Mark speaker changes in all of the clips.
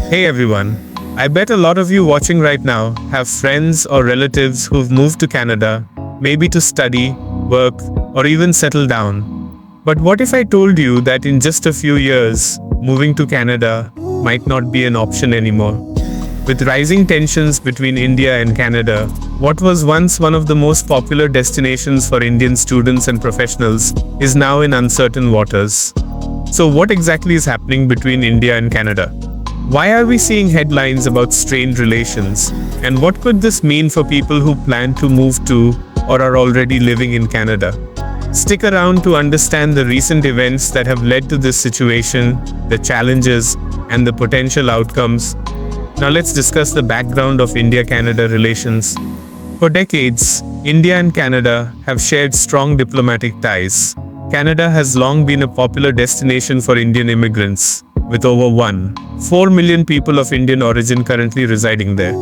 Speaker 1: Hey everyone, I bet a lot of you watching right now have friends or relatives who've moved to Canada, maybe to study, work, or even settle down. But what if I told you that in just a few years, moving to Canada might not be an option anymore? With rising tensions between India and Canada, what was once one of the most popular destinations for Indian students and professionals is now in uncertain waters. So what exactly is happening between India and Canada? Why are we seeing headlines about strained relations? And what could this mean for people who plan to move to or are already living in Canada? Stick around to understand the recent events that have led to this situation, the challenges, and the potential outcomes. Now let's discuss the background of India-Canada relations. For decades, India and Canada have shared strong diplomatic ties. Canada has long been a popular destination for Indian immigrants, with over 1.4 million people of Indian origin currently residing there.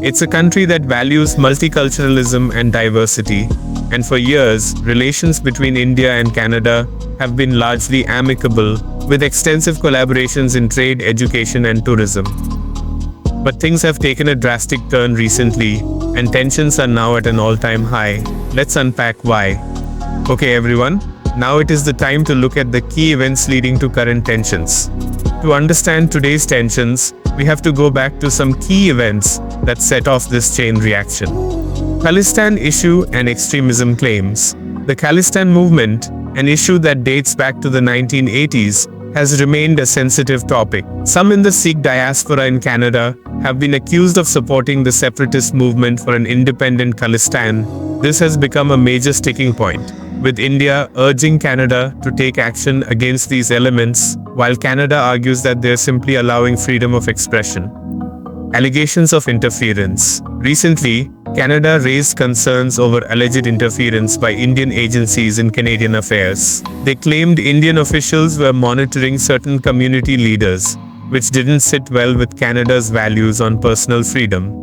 Speaker 1: It's a country that values multiculturalism and diversity, and for years, relations between India and Canada have been largely amicable, with extensive collaborations in trade, education, and tourism. But things have taken a drastic turn recently, and tensions are now at an all-time high. Let's unpack why. Okay everyone, now it is the time to look at the key events leading to current tensions. To understand today's tensions, we have to go back to some key events that set off this chain reaction. Khalistan issue and extremism claims. The Khalistan movement, an issue that dates back to the 1980s, has remained a sensitive topic. Some in the Sikh diaspora in Canada have been accused of supporting the separatist movement for an independent Khalistan. This has become a major sticking point, with India urging Canada to take action against these elements, while Canada argues that they're simply allowing freedom of expression. Allegations of interference. Recently, Canada raised concerns over alleged interference by Indian agencies in Canadian affairs. They claimed Indian officials were monitoring certain community leaders, which didn't sit well with Canada's values on personal freedom.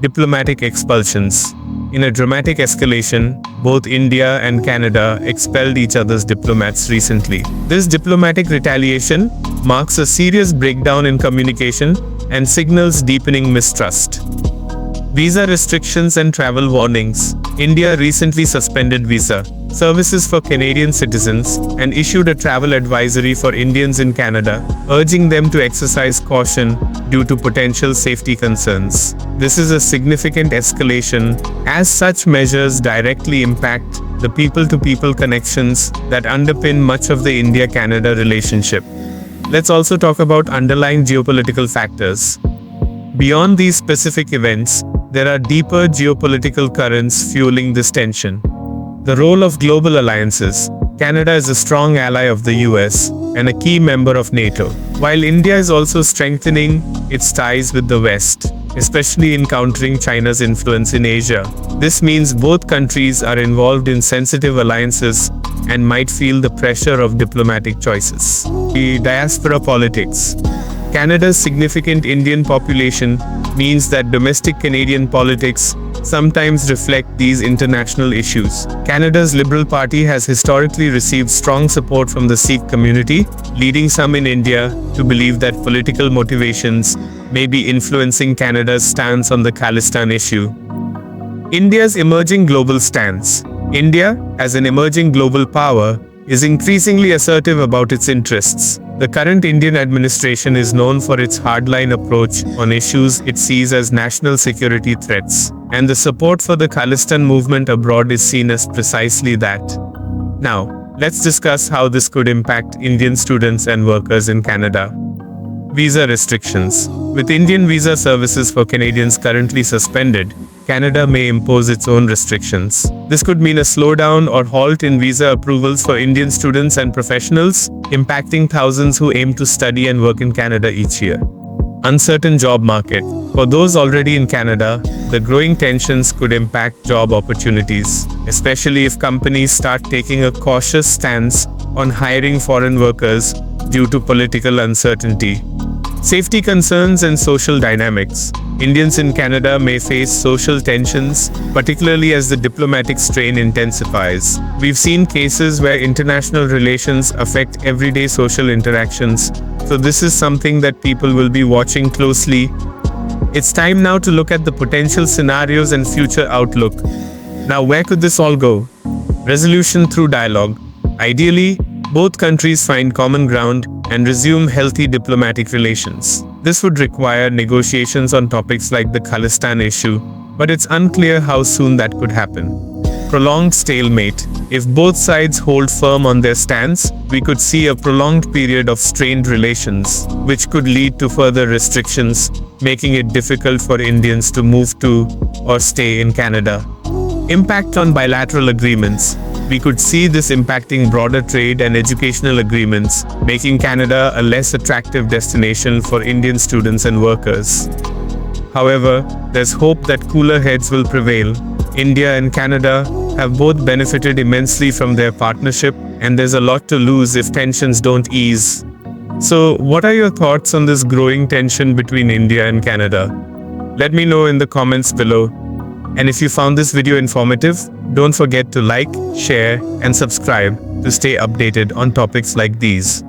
Speaker 1: Diplomatic expulsions. In a dramatic escalation, both India and Canada expelled each other's diplomats recently. This diplomatic retaliation marks a serious breakdown in communication and signals deepening mistrust. Visa restrictions and travel warnings. India recently suspended visa services for Canadian citizens and issued a travel advisory for Indians in Canada, urging them to exercise caution due to potential safety concerns. This is a significant escalation, as such measures directly impact the people-to-people connections that underpin much of the India-Canada relationship. Let's also talk about underlying geopolitical factors. Beyond these specific events, there are deeper geopolitical currents fueling this tension. The role of global alliances. Canada is a strong ally of the US and a key member of NATO, while India is also strengthening its ties with the West, especially in countering China's influence in Asia. This means both countries are involved in sensitive alliances and might feel the pressure of diplomatic choices. The diaspora politics. Canada's significant Indian population means that domestic Canadian politics sometimes reflect these international issues. Canada's Liberal Party has historically received strong support from the Sikh community, leading some in India to believe that political motivations may be influencing Canada's stance on the Khalistan issue. India's emerging global stance. India, as an emerging global power, is increasingly assertive about its interests. The current Indian administration is known for its hardline approach on issues it sees as national security threats, and the support for the Khalistan movement abroad is seen as precisely that. Now, let's discuss how this could impact Indian students and workers in Canada. Visa restrictions. With Indian visa services for Canadians currently suspended, Canada may impose its own restrictions. This could mean a slowdown or halt in visa approvals for Indian students and professionals, impacting thousands who aim to study and work in Canada each year. Uncertain job market. For those already in Canada, the growing tensions could impact job opportunities, especially if companies start taking a cautious stance on hiring foreign workers due to political uncertainty. Safety concerns and social dynamics. Indians in Canada may face social tensions, particularly as the diplomatic strain intensifies. We've seen cases where international relations affect everyday social interactions, So this is something that people will be watching closely. It's time now to look at the potential scenarios and future outlook. Now, where could this all go? Resolution through dialogue. Ideally, both countries find common ground and resume healthy diplomatic relations. This would require negotiations on topics like the Khalistan issue, but it's unclear how soon that could happen. Prolonged stalemate. If both sides hold firm on their stance, we could see a prolonged period of strained relations, which could lead to further restrictions, making it difficult for Indians to move to or stay in Canada. Impact on bilateral agreements. We could see this impacting broader trade and educational agreements, making Canada a less attractive destination for Indian students and workers. However, there's hope that cooler heads will prevail. India and Canada have both benefited immensely from their partnership, and there's a lot to lose if tensions don't ease. So, what are your thoughts on this growing tension between India and Canada? Let me know in the comments below. And if you found this video informative, don't forget to like, share, and subscribe to stay updated on topics like these.